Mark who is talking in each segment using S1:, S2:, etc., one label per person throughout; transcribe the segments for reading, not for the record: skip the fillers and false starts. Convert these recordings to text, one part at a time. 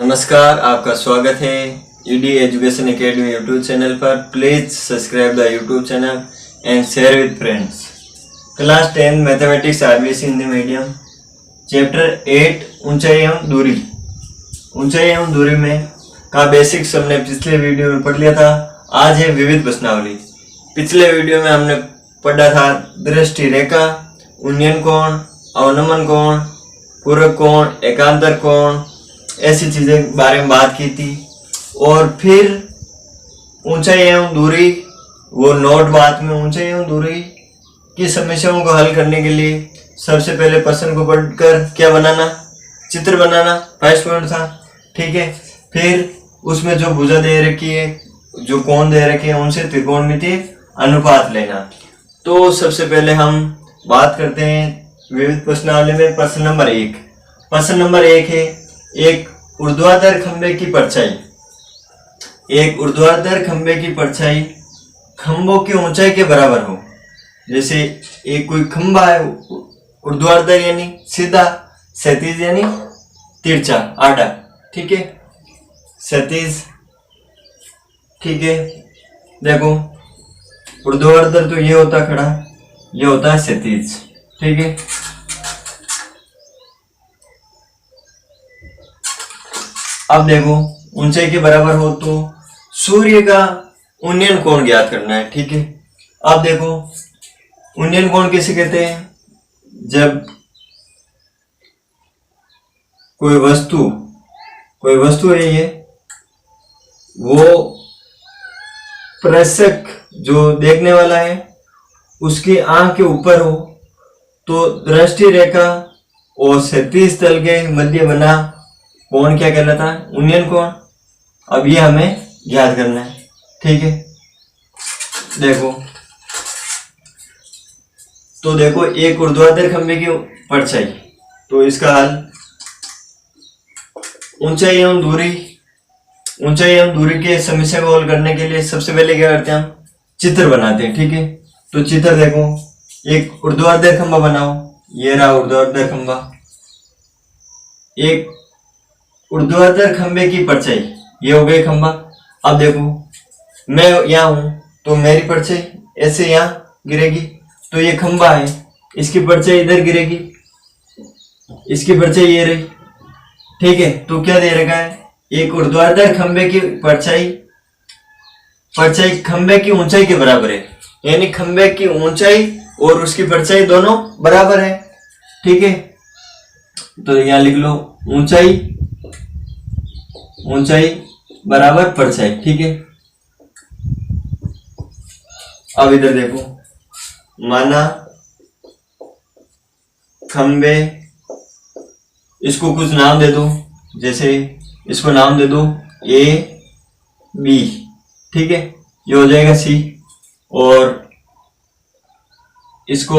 S1: नमस्कार, आपका स्वागत है ED education academy YouTube channel पर। Please subscribe the YouTube channel and share with friends. Class 10 mathematics RBSE Hindi medium chapter 8 ऊंचाई एवं दूरी। ऊंचाई एवं दूरी में का बेसिक्स हमने पिछले वीडियो में पढ़ लिया था। आज है विविध प्रश्नावली। पिछले वीडियो में हमने पढ़ा था दृष्टि रेखा, उन्नयन कोण, अवनमन कोण, पूरक कोण, एकांतर कोण, ऐसी चीजें बारे में बात की थी। और फिर ऊंचाई एवं दूरी, वो नोट बात में ऊंचाई एवं दूरी की समस्याओं को हल करने के लिए सबसे पहले प्रश्न को पढ़कर क्या बनाना, चित्र बनाना फर्स्ट पॉइंट था। ठीक है, फिर उसमें जो भुजा दे रखी है, जो कोण दे रखे हैं, उनसे त्रिकोणमितीय अनुपात लेना। तो सबसे पहले हम बात करते हैं विविध प्रश्नावली में प्रश्न नंबर 1। प्रश्न नंबर 1 है एक ऊर्ध्वाधर खंभे की परछाई। एक ऊर्ध्वाधर खंभे की परछाई खंभों की ऊंचाई के बराबर हो। जैसे एक कोई खंभा है, ऊर्ध्वाधर यानी सीधा, क्षैतिज यानी तिरछा आड़ा। ठीक है, क्षैतिज। ठीक है, देखो ऊर्ध्वाधर तो ये होता खड़ा, ये होता है क्षैतिज। ठीक है, अब देखो ऊंचाई के बराबर हो तो सूर्य का उन्नयन कोण ज्ञात करना है। ठीक है, अब देखो उन्नयन कोण किसे कहते हैं? जब कोई वस्तु है, ये वो प्रेक्षक जो देखने वाला है उसकी आंख के ऊपर हो तो दृष्टि रेखा और क्षैतिज तल के मध्य बना कोण क्या कहलाता है? उन्नयन कोण। अब ये हमें याद करना है। ठीक है, देखो तो देखो एक ऊर्ध्वाधर खंभे की परछाई, तो इसका हल ऊंचाई एवं दूरी के समस्या को हल करने के लिए सबसे पहले क्या करते हैं? हम चित्र बनाते हैं। ठीक है, तो चित्र देखो, एक ऊर्ध्वाधर खंभा बनाओ, ये रहा ऊर्ध्वाधर खंभा। एक ऊर्ध्वाधर खंभे की परछाई, ये हो गई खंभा। अब देखो मैं यहाँ हूं तो मेरी परछाई ऐसे यहाँ गिरेगी, तो ये खंभा है, इसकी परछाई इधर गिरेगी, इसकी परछाई ये रही। ठीक है, तो क्या दे रखा है? एक ऊर्ध्वाधर खंभे की परछाई खंभे की ऊंचाई के बराबर है, यानी खंभे की ऊंचाई और उसकी परछाई दोनों बराबर है। ठीक है, तो यहाँ लिख लो ऊंचाई बराबर परछाई। ठीक है, अब इधर देखो, माना खंबे, इसको कुछ नाम दे दो, जैसे इसको नाम दे दो ए बी। ठीक है, ये हो जाएगा सी, और इसको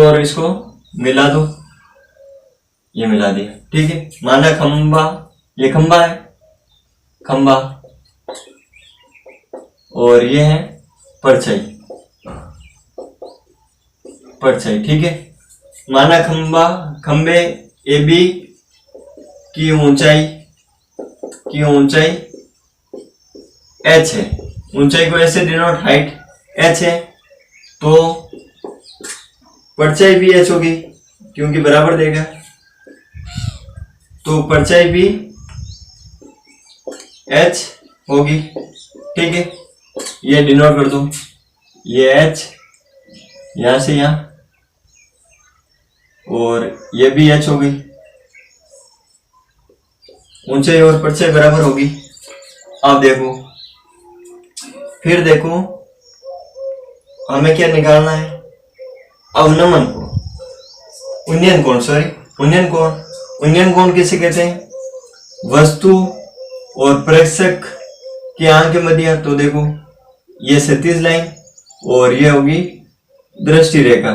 S1: मिला दो, ये मिला दिया। ठीक है, माना खंबा, ये खंबा है, खंबा, और ये है परछाई। ठीक है, माना खंबे ए बी की ऊंचाई h है। ऊंचाई को ऐसे डिनोट, हाइट h है, तो परछाई भी h होगी क्योंकि बराबर देगा, तो परछाई भी h होगी। ठीक है, ये डिनोट कर दो, ये h यहां से यहां, और ये भी h हो गई। ऊंचाई और परछाई बराबर होगी। अब देखो, फिर देखो हमें क्या निकालना है? अवनमन कोण, उन्नयन कोण किसे कहते हैं? वस्तु और प्रेक्षक की आंख के मध्य। तो देखो ये क्षैतिज लाइन और ये होगी दृष्टि रेखा,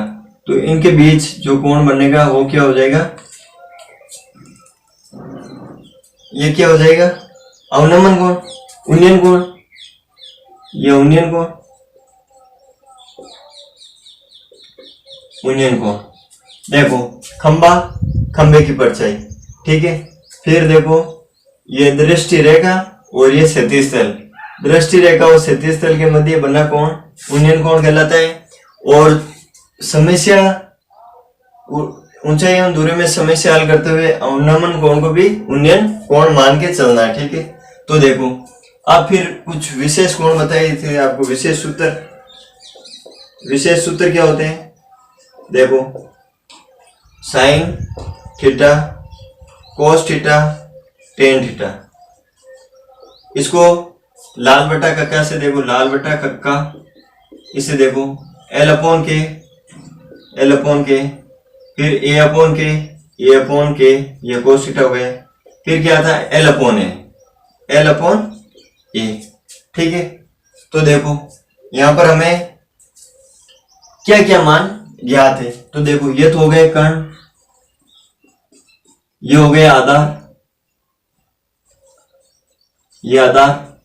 S1: तो इनके बीच जो कोण बनेगा वो क्या हो जाएगा? ये क्या हो जाएगा? अवनमन कोण, उन्नयन कोण। ये उन्नयन कोण। देखो खंबे की परछाई। ठीक है, फिर देखो ये दृष्टि रेखा और ये क्षैतिज तल। दृष्टि रेखा और क्षैतिज तल के मध्य बना कोण उन्नयन कोण कहलाता है। और समस्या ऊंचाई एवं दूरी में समस्या हल करते हुए अवनमन कोण को भी उन्नयन कोण मान के चलना है, ठीक है। तो देखो अब फिर कुछ विशेष कोण बताए थे आपको, विशेष सूत्र क्या होते हैं, देखो sine theta, cos theta, tan theta. इसको लाल बटा कक्का से देखो, लाल बटा कक्का, इसे देखो एल अपॉन के, फिर ए अपॉन के, ये कोस थीटा हो गया। फिर क्या था एल अपॉन ए, ठीक है। तो देखो यहां पर हमें क्या क्या मान ज्ञात है। तो देखो ये तो हो गए कर्ण, ये हो गए आधार, ये आधार।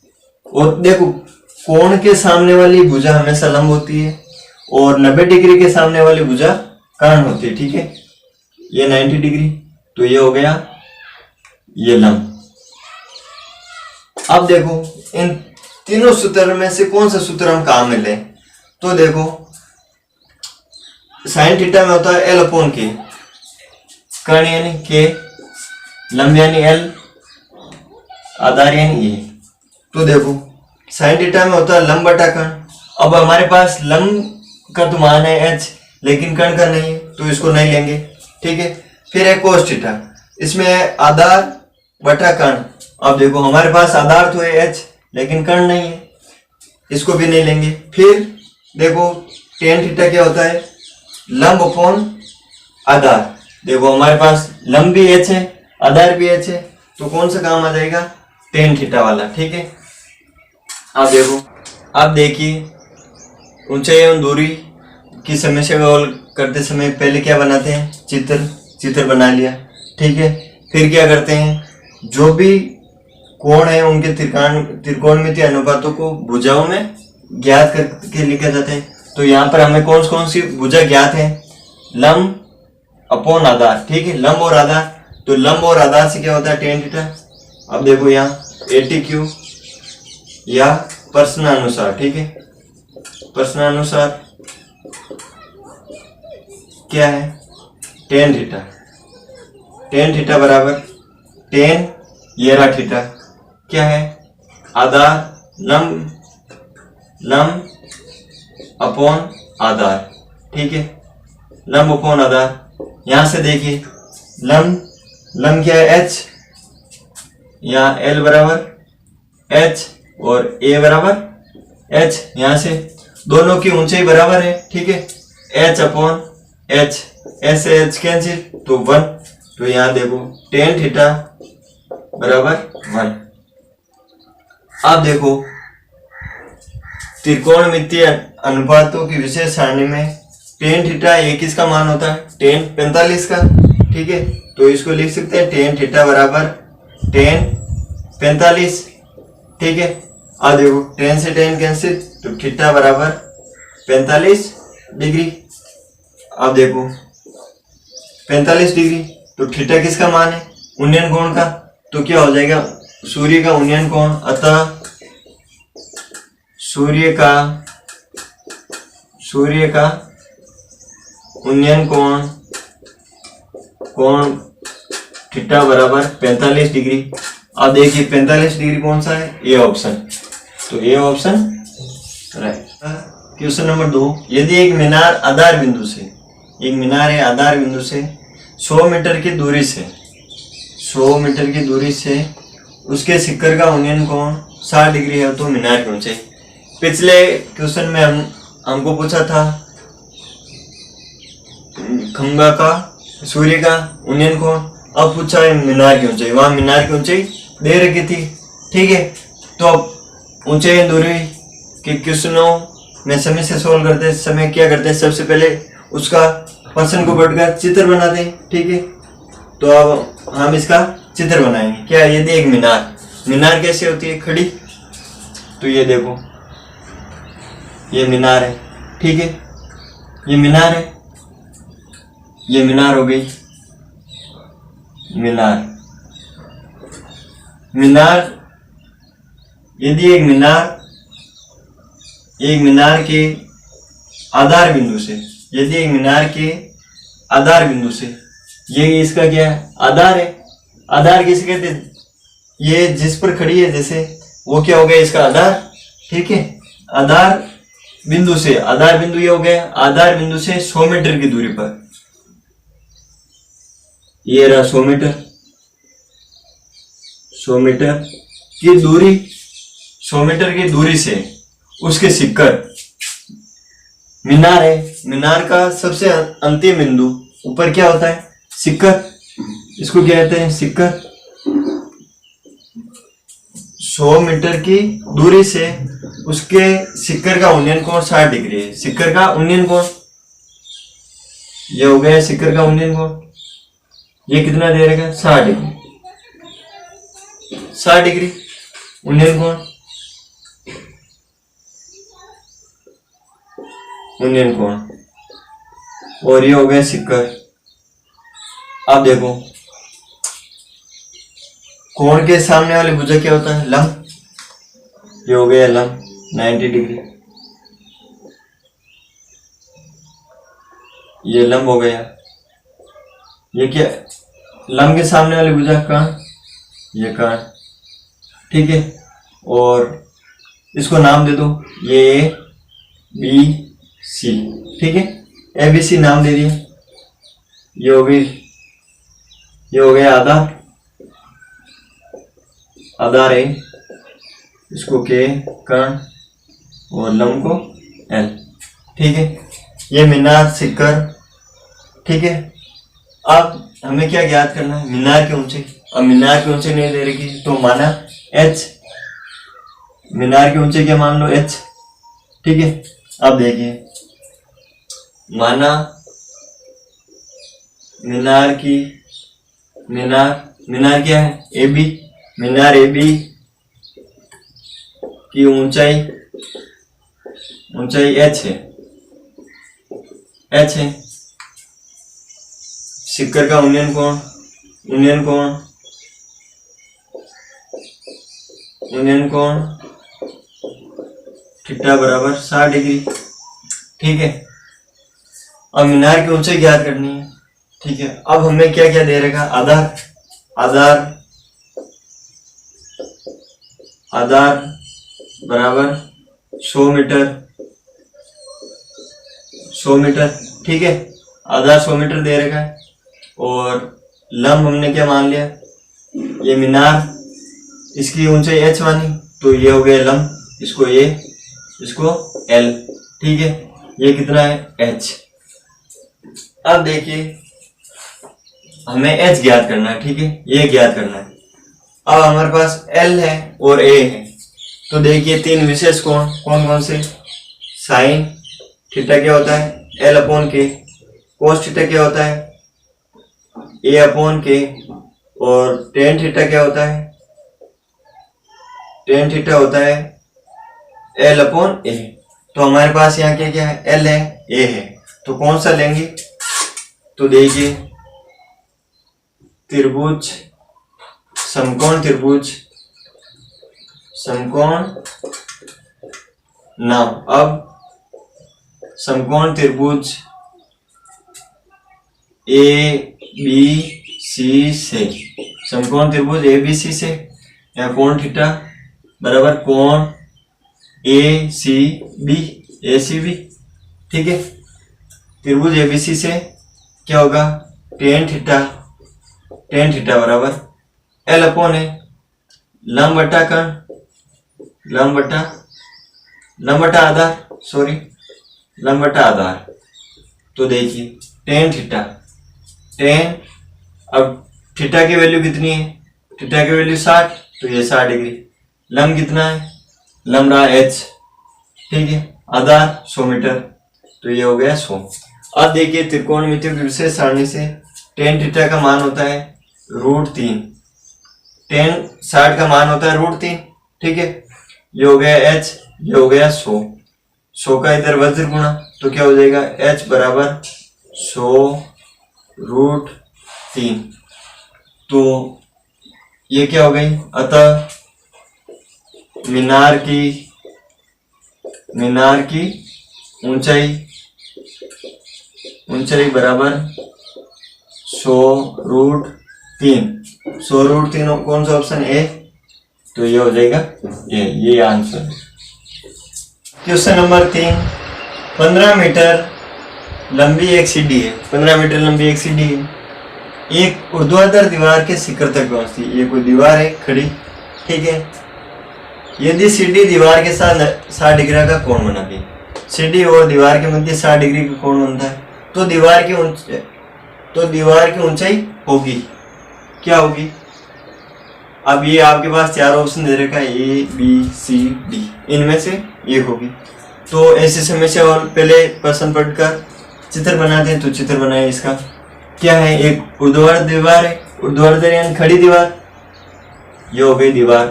S1: और देखो कोण के सामने वाली भुजा हमेशा लंब होती है और 90 डिग्री के सामने वाली भुजा कर्ण होती है, ठीक है। ये 90 डिग्री, तो ये हो गया ये लंब। अब देखो इन तीनों सूत्र में से कौन सा सूत्र हम काम में लें। तो देखो साइन थीटा में होता है एल अपॉन के, कर्ण यानी के, लंब यानी एल, आधार यानी ए। तो देखो साइन थीटा में होता है लंब बटा कर्ण। अब हमारे पास लंब का तो मान है एच, लेकिन कर्ण का नहीं है, तो इसको नहीं लेंगे, ठीक है। फिर है कोस थीटा, इसमें आधार बटा कर्ण। अब देखो हमारे पास आधार तो है एच, लेकिन कर्ण नहीं है, इसको भी नहीं लेंगे। फिर देखो टेन थीटा क्या होता है, लंब अपॉन आधार। देखो हमारे पास लंब भी एच है, आधार भी एच है, तो कौन सा काम आ जाएगा, टेन थीटा वाला, ठीक है। अब देखो, अब देखिए ऊंचाई एवं दूरी की समस्या को हल करते समय पहले क्या बनाते हैं, चित्र बना लिया, ठीक है। फिर क्या करते हैं, जो भी कोण है उनके त्रिकोणमितीय अनुपातों को भुजाओं में ज्ञात करके लिखा जाता है। तो यहाँ पर हमें कौन सी भुजा ज्ञात है, लंब अपॉन आधार, ठीक है, लंब और आधार। तो लंब और आधार से क्या होता है, टेन थीटा। अब देखो यहाँ ATQ या प्रश्नानुसार, ठीक है, प्रश्नानुसार क्या है, टेन थीटा बराबर टेन ये रहा थीटा, क्या है, आधार लंब अपॉन आधार, ठीक है, लंब अपॉन आधार। यहां से देखिए लंब क्या है, एच, यहाँ एल बराबर एच और ए बराबर एच। यहां से दोनों की ऊंचाई बराबर है, ठीक है, एच अपॉन एच, एच से एच कैंसिल तो 1। तो यहां देखो टेन थीटा बराबर 1। अब देखो त्रिकोणमितीय अनुपातों की विशेष सारणी में टेन थीटा एक किसका मान होता है, टेन 45 का, ठीक है। तो इसको लिख सकते हैं टेन थीटा बराबर टेन 45, ठीक है। अब देखो टेन से टेन कैंसिल तो थीटा बराबर 45 डिग्री। अब देखो 45 डिग्री तो थीटा किसका मान है, उन्नयन कोण का। तो क्या हो जाएगा, सूर्य का उन्नयन कोण, अतः सूर्य का उन्नयन कोण थीटा बराबर 45 डिग्री। अब देखिए 45 डिग्री कौन सा है, ए ऑप्शन। तो A option right. Question number 2, यदि एक मीनार आधार बिंदु से, एक मीनार है आधार बिंदु से 100 मीटर की दूरी से उसके शिखर का उन्नयन कोण 60 डिग्री है, तो मीनार की ऊंचाई। पिछले क्वेश्चन में हमको पूछा था खंभा का, सूर्य का उन्नयन कोण, अब पूछा है मीनार की ऊंचाई। वहां मीनार की ऊंचाई दे रखी थी, ठीक है। तो अब ऊंचाई दूरी के क्वेश्चनों में समस्या सोल्व करते समय क्या करते हैं, सबसे पहले उसका पर्सन को बढ़कर चित्र बनाते हैं, ठीक है। तो अब हम इसका चित्र बनाएंगे। क्या, यदि एक मीनार कैसे होती है, खड़ी। तो ये देखो ये मीनार है, ठीक है, ये मीनार है, ये मीनार हो गई मीनार। मीनार, यदि एक मीनार के आधार बिंदु से, यदि एक मीनार के आधार बिंदु से, ये इसका क्या है, आधार है। आधार किसे कहते हैं, ये जिस पर खड़ी है जैसे, वो क्या हो गया, इसका आधार। ठीक है, आधार बिंदु से, आधार बिंदु ये हो गया, आधार बिंदु से 100 मीटर की दूरी पर, ये रहा 100 मीटर, 100 मीटर की दूरी, 100 मीटर की दूरी से उसके सिक्कर, मीनार है, मीनार का सबसे अंतिम बिंदु ऊपर क्या होता है, सिक्कर, इसको क्या कहते हैं, सिक्कर। 100 मीटर की दूरी से उसके सिक्कर का उन्नयन कोण 60 डिग्री है। सिक्कर का उन्नयन कोण, ये हो गया सिक्कर का उन्नयन कोण, ये कितना दे रहेगा, 60 डिग्री, 60 डिग्री उन्नयन कोण, उन्नयन कोण, और ये हो गया सिक्कर। अब देखो, कोण के सामने वाली भुजा क्या होता है, लंब, ये हो गया लंब 90 डिग्री, ये लंब हो गया। ये क्या, लंब के सामने वाली भुजा कर्ण, ये कर्ण। ठीक है, और इसको नाम दे दो, ये ए बी सी। ठीक है, ए बी सी नाम दे दिया। ये हो गई, ये हो गया आधार, आधार है, इसको के कर्ण और लंब को एल। ठीक है, ये मीनार, सिक्कर। ठीक है, अब हमें क्या ज्ञात करना है, मीनार के ऊंचे। अब मीनार के ऊंचे नहीं दे रही तो माना एच, मीनार के ऊंचे क्या मान लो, एच। ठीक है, अब देखिए, माना मीनार की, मीनार क्या है, A B, Minar A B की ऊंचाई एच है, एच है। सिक्कर का उन्नयन कोण थीटा बराबर 60 डिग्री। ठीक है, अब मीनार की ऊंचाई ज्ञात करनी है। ठीक है, अब हमें क्या क्या दे रहेगा, आधार बराबर 100 मीटर। ठीक है, आधार 100 मीटर दे रहेगा, और लंब हमने क्या मान लिया, ये मीनार, इसकी ऊंचाई h मानी, तो ये हो गया लंब, इसको a, इसको l। ठीक है, ये कितना है, h। अब देखिए, हमें h ज्ञात करना है। ठीक है, ये ज्ञात करना है। अब हमारे पास l है और a है, तो देखिए तीन विशेष कोण कौन से, साइन थीटा क्या होता है, l अपॉन के, कोस थीटा क्या होता है, a अपॉन के, और टेन थीटा क्या होता है, टेन थीटा होता है l अपॉन a। तो हमारे पास यहाँ क्या क्या है, l है, a है, तो कौन सा लेंगे, तो देखिए त्रिभुज, समकोण त्रिभुज, नाम। अब समकोण त्रिभुज ए बी सी से, समकोण त्रिभुज ए बी सी से, या कोण थीटा बराबर कोण ए सी बी। ठीक है, त्रिभुज ए बी सी से क्या होगा, टेन थीटा बराबर एल अपॉन है, लंब बटा कर्ण, लंब बटा आधार। तो देखिए टेन थीटा, अब थीटा की वैल्यू कितनी है, थीटा की वैल्यू 60, तो ये 60 डिग्री। लंब कितना है, लंब रहा h। ठीक है, आधार 100 मीटर, तो ये हो गया 100। अब देखिए त्रिकोणमिति की विशेष सारणी से टेन थीटा का मान होता है √3, टेन 60 का मान होता है √3। ठीक है, ये हो गया h, ये हो गया 100 का इधर वज्र गुणा, तो क्या हो जाएगा, h बराबर 100 √3। तो ये क्या हो गई, अतः मीनार की ऊंचाई बराबर 100√3। 100√3 कौन सा ऑप्शन है? तो ये हो जाएगा ये आंसर। क्वेश्चन नंबर 3, 15 मीटर लंबी एक सीढ़ी है। 15 मीटर लंबी एक सीढ़ी है, एक ऊर्ध्वाधर दीवार के शिखर तक पहुंचती है। ये कोई दीवार है खड़ी, ठीक है। यदि सीढ़ी दीवार के साथ 60 डिग्री का कोण बनाती है, सीढ़ी और दीवार के मध्य 60 डिग्री का कोण बनता है, तो दीवार की ऊंचाई होगी, क्या होगी? अब ये आपके पास 4 ऑप्शन दे रखा है, A, B, C, D, इनमें से एक होगी। तो ऐसे समस्या और पहले प्रश्न पढ़कर चित्र बनाते हैं। तो चित्र बनाए, इसका क्या है, एक ऊर्ध्वाधर दीवार है, ऊर्ध्वाधर यानी खड़ी दीवार, ये हो गई दीवार,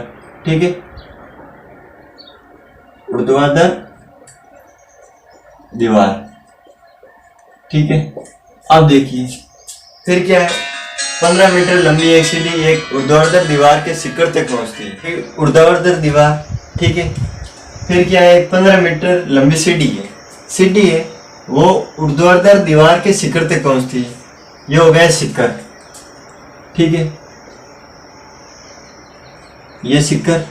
S1: ठीक है, ऊर्ध्वाधर दीवार, ठीक है। अब देखिए फिर क्या है, 15 मीटर लंबी एक सीढ़ी एक ऊर्ध्वाधर दीवार के शिखर तक पहुंचती है, ऊर्ध्वाधर दीवार, ठीक है। फिर क्या है, 15 मीटर लंबी सीढ़ी है वो ऊर्ध्वाधर दीवार के शिखर तक पहुंचती है, ये हो गया शिखर, ठीक है। ये शिखर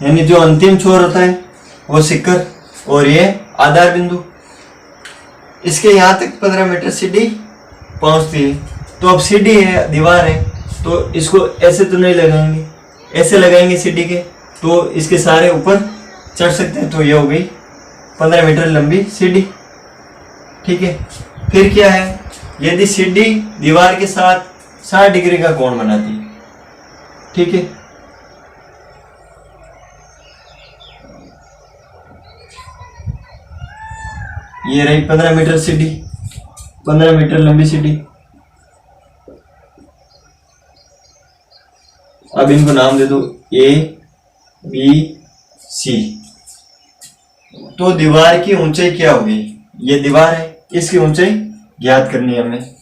S1: यानी जो अंतिम छोर होता है वो शिखर, और ये आधार बिंदु, इसके यहाँ तक 15 मीटर सीढ़ी पहुंचती है। तो अब सीढ़ी है, दीवार है, तो इसको ऐसे तो नहीं लगाएंगे, ऐसे लगाएंगे सीढ़ी के, तो इसके सारे ऊपर चढ़ सकते हैं। तो ये हो गई 15 मीटर लंबी सीढ़ी, ठीक है। फिर क्या है, यदि सीढ़ी दीवार के साथ 60 डिग्री का कोण बनाती है, ठीक है, ये रही 15 मीटर सीढ़ी, 15 मीटर लंबी सीढ़ी। अब इनको नाम दे दो A, B, C। तो दीवार की ऊंचाई क्या होगी, ये दीवार है, इसकी ऊंचाई ज्ञात करनी है हमें,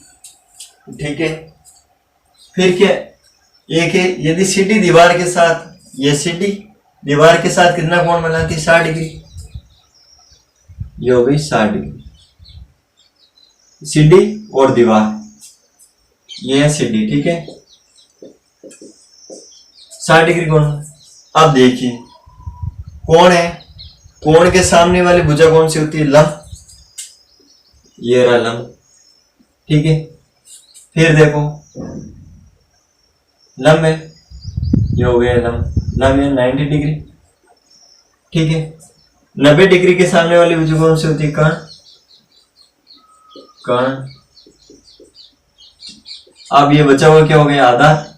S1: ठीक है। फिर क्या, एक है, यदि सीढ़ी दीवार के साथ, ये सीढ़ी दीवार के साथ कितना कोण बनाती है, 60 डिग्री, ये हो गई 60 डिग्री, सीढ़ी और दीवार, ये है सीढ़ी, ठीक है, 60 डिग्री कोण। अब देखिए कोण है, कोण के सामने वाली भुजा कौन सी होती है, लंब, ये रहा लंब, ठीक है। फिर देखो लंब है, ये हो गया लंब, लंब है 90 डिग्री, ठीक है। 90 डिग्री के सामने वाली भुजा कौन सी होती है, कर्ण, कर्ण। अब ये बचा हुआ क्या हो गया, आधार,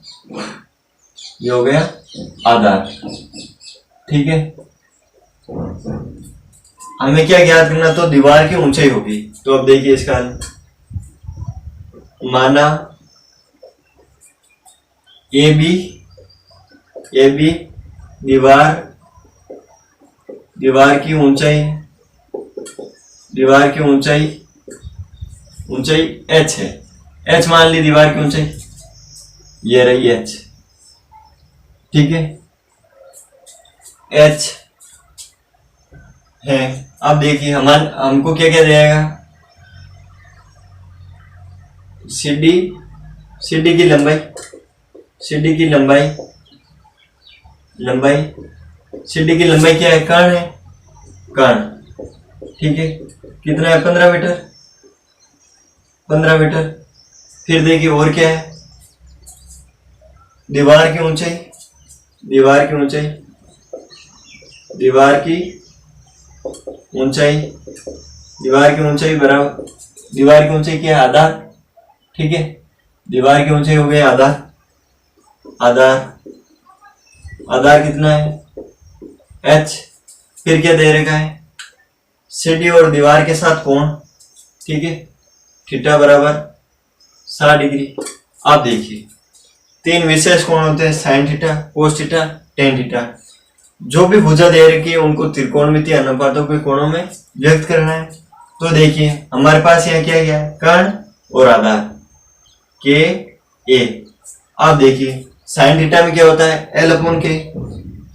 S1: ये हो गया आधार, ठीक है। हमें क्या ज्ञात करना, तो दीवार की ऊंचाई होगी। तो अब देखिए इसका हल, माना ए बी दीवार की ऊंचाई h है, h मान ली दीवार की ऊंचाई, ये रही h, ठीक है, h है। अब देखिए हमको क्या क्या देगा, सीढ़ी की लंबाई, सीढ़ी की लंबाई क्या है, कर्ण है, कर्ण, ठीक है। कितना है, 15 मीटर, 15 मीटर। फिर देखिए और क्या है, दीवार की ऊंचाई बराबर, दीवार की ऊंचाई क्या है, आधार, ठीक है। दीवार की ऊंचाई हो गई आधार कितना है, h। फिर क्या दे रखा है, सीढ़ी और दीवार के साथ कोण, ठीक है, थीटा बराबर 60 डिग्री। आप देखिए 3 विशेष कोण होते हैं, sine theta, cos theta, tan theta. जो भी भुजा दे रखी है उनको त्रिकोणमितीय अनुपातों के कोणों में व्यक्त करना है। तो देखिए हमारे पास यहाँ क्या है, कर्ण और आधार, के ए। आप देखिए साइन थीटा में क्या होता है, एल अपॉन के।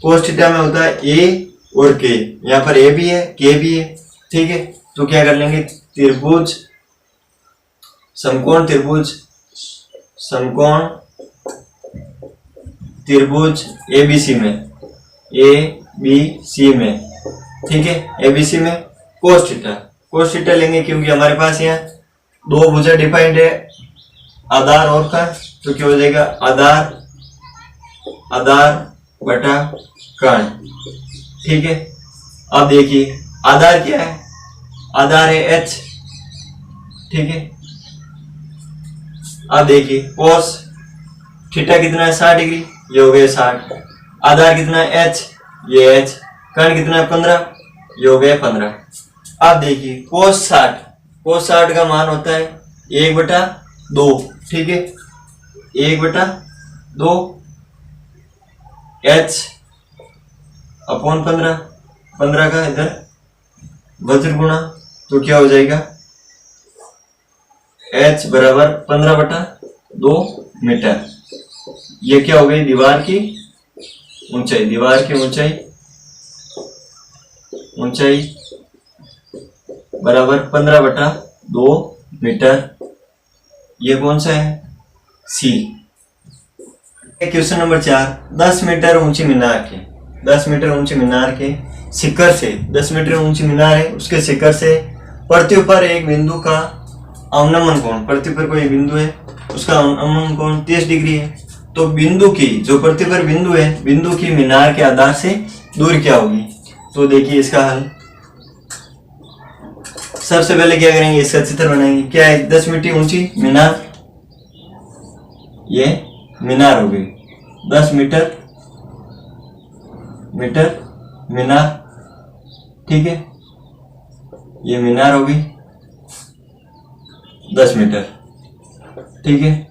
S1: कोस थीटा में होता है ए और के। यहाँ पर ए भी है, के भी है, ठीक है। तो क्या कर लेंगे, त्रिभुज, समकोण त्रिभुज, समकोण त्रिभुज एबीसी में, ए बी सी में, ठीक है, एबीसी में कोस थीटा, कोस थीटा लेंगे क्योंकि हमारे पास यहाँ दो भुजा डिफाइंड है, आधार और का। तो क्या हो जाएगा, आधार, आधार बटा कर्ण, ठीक है। अब देखिए आधार क्या है, आधार है एच, ठीक है। अब देखिए कोस थीटा कितना है 60 डिग्री, ये हो गया 60। आधार कितना है एच, ये एच। कर्ण कितना है 15, ये हो गया 15। अब देखिए कोस 60, कोस 60 का मान होता है 1/2, ठीक है, 1/2 एच अपॉन 15, 15 का इधर वज्र गुणा, तो क्या हो जाएगा, एच बराबर 15/2 मीटर। ये क्या हो गई, दीवार की ऊंचाई, दीवार की ऊंचाई, ऊंचाई बराबर 15/2 मीटर। ये कौन सा है, सी। क्वेश्चन नंबर 4, 10 मीटर ऊंची मीनार के, 10 मीटर ऊंची मीनार के शिखर से, 10 मीटर ऊंची मीनार है, उसके शिखर से पृथ्वी पर एक बिंदु का अवनमन कोण, पृथ्वी पर कोई बिंदु है, उसका अवनमन कोण 30 डिग्री है। तो बिंदु की, जो पृथ्वी पर बिंदु है, बिंदु की मीनार के आधार से दूरी क्या होगी। तो देखिए इसका हल, सबसे पहले क्या करेंगे, इसका चित्र बनाएंगे। क्या है, 10 मीटर ऊंची मीनार, ये मीनार हो गई, 10 मीटर मीनार, ठीक है, ये मीनार हो गई 10 मीटर, ठीक है।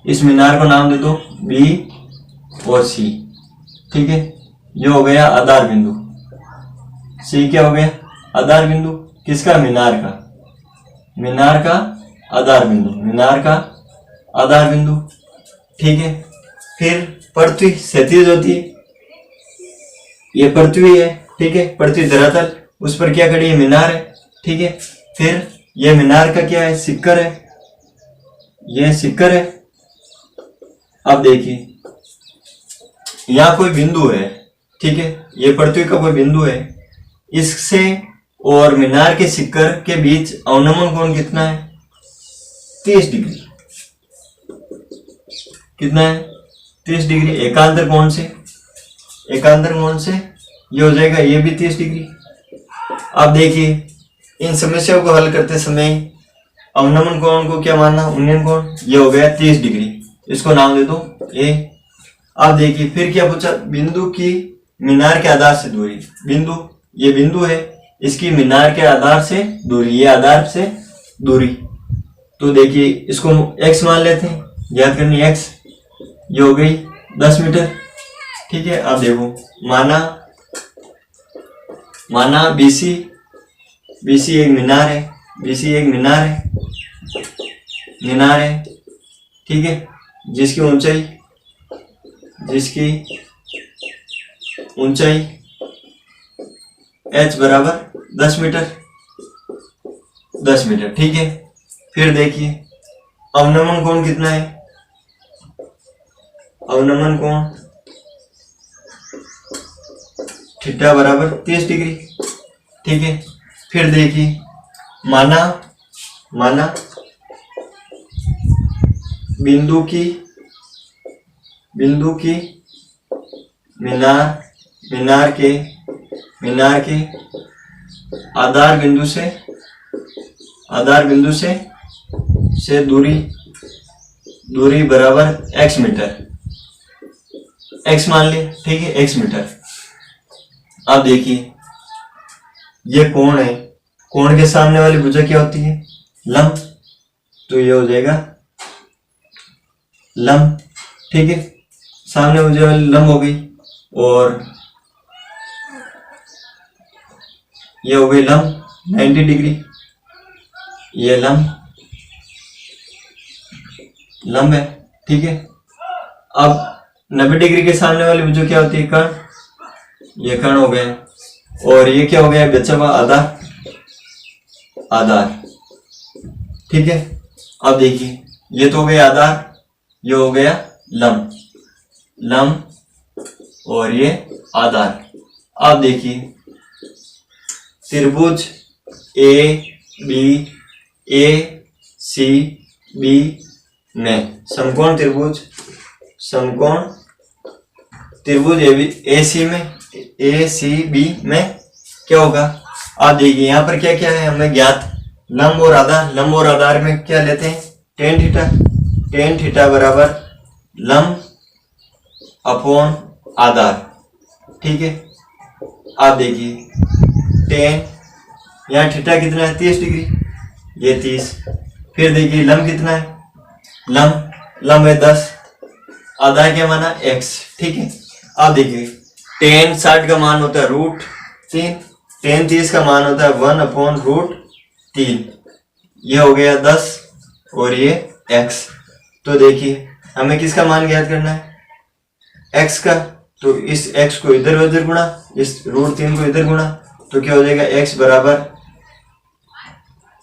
S1: इस मीनार को नाम दे दो बी और सी, ठीक है। ये हो गया आधार बिंदु, सी क्या हो गया, आधार बिंदु किसका, मीनार का, मीनार का आधार बिंदु, मीनार का आधार बिंदु, ठीक है। फिर पृथ्वी क्षैतिज होती है, ये पृथ्वी है, ठीक है, पृथ्वी धरातल, उस पर क्या खड़ी है, मीनार है, ठीक है। फिर ये मीनार का क्या है, शिखर है, ये शिखर है। अब देखिए यहाँ कोई बिंदु है, ठीक है, ये पृथ्वी का कोई बिंदु है, इससे और मीनार के शिखर के बीच अवनमन कोण कितना है, 30 डिग्री, कितना है, 30 डिग्री। एकांतर कोण से, एकांतर कोण से ये हो जाएगा, ये भी 30 डिग्री। अब देखिए इन समस्याओं को हल करते समय अवनमन कोण को क्या मानना, उन्नयन कोण, ये हो गया 30 डिग्री, इसको नाम दे दो ए। अब देखिए फिर क्या पूछा, बिंदु की मीनार के आधार से दूरी, बिंदु, ये बिंदु है, इसकी मीनार के आधार से दूरी, ये आधार से दूरी। तो देखिए इसको x मान लेते हैं, याद करनी x, ये हो गई 10 मीटर, ठीक है। अब देखो माना BC, BC एक मीनार है, BC एक मीनार है, मीनार है, ठीक है, जिसकी ऊंचाई h बराबर 10 मीटर, 10 मीटर, ठीक है। फिर देखिए अवनमन कोण कितना है, अवनमन कोण थीटा बराबर 30 डिग्री, ठीक है। फिर देखिए माना बिंदु की मीनार के आधार बिंदु से दूरी बराबर x मीटर, x मान ले, ठीक है, x मीटर। अब देखिए ये कोण है, कोण के सामने वाली भुजा क्या होती है, लंब, तो ये हो जाएगा लंब, ठीक है, सामने भुजा वाली लंब हो गई, और ये हो गई लंब 90 डिग्री, ये लंब है, ठीक है। अब 90 डिग्री के सामने वाली भुजा क्या होती है? कर्ण। ये कर्ण हो गए। और ये क्या हो गया बच्चा? आधार। आधार, ठीक है। अब देखिए ये तो हो गया आधार, ये हो गया लंब। लंब और ये आधार। अब देखिए त्रिभुज ए सी बी में समकोण त्रिभुज, समकोण त्रिभुज ए सी बी में क्या होगा? आप देखिए यहाँ पर क्या क्या है हमें ज्ञात, लंब और आधार। लंब और आधार में क्या लेते हैं? Tan theta. टेन थीटा बराबर लंब अपॉन आधार, ठीक है। आप देखिए टेन, यहाँ थीटा कितना है? 30 डिग्री, ये 30। फिर देखिए लंब कितना है? लंब है 10, आधार क्या माना? x, ठीक है। अब देखिए टेन 60 का मान होता है √3, टेन 30 का मान होता है 1/√3। ये हो गया 10 और ये x। तो देखिए हमें किसका मान ज्ञात करना है? x का। तो इस x को इधर उधर गुणा, इस √3 को इधर गुणा, तो क्या हो जाएगा? x बराबर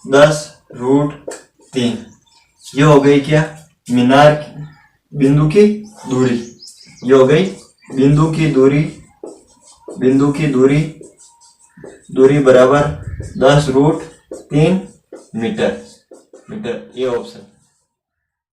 S1: 10√3। ये हो गई क्या? मीनार बिंदु की दूरी। ये हो गई बिंदु की दूरी बराबर 10√3 मीटर। ये ऑप्शन।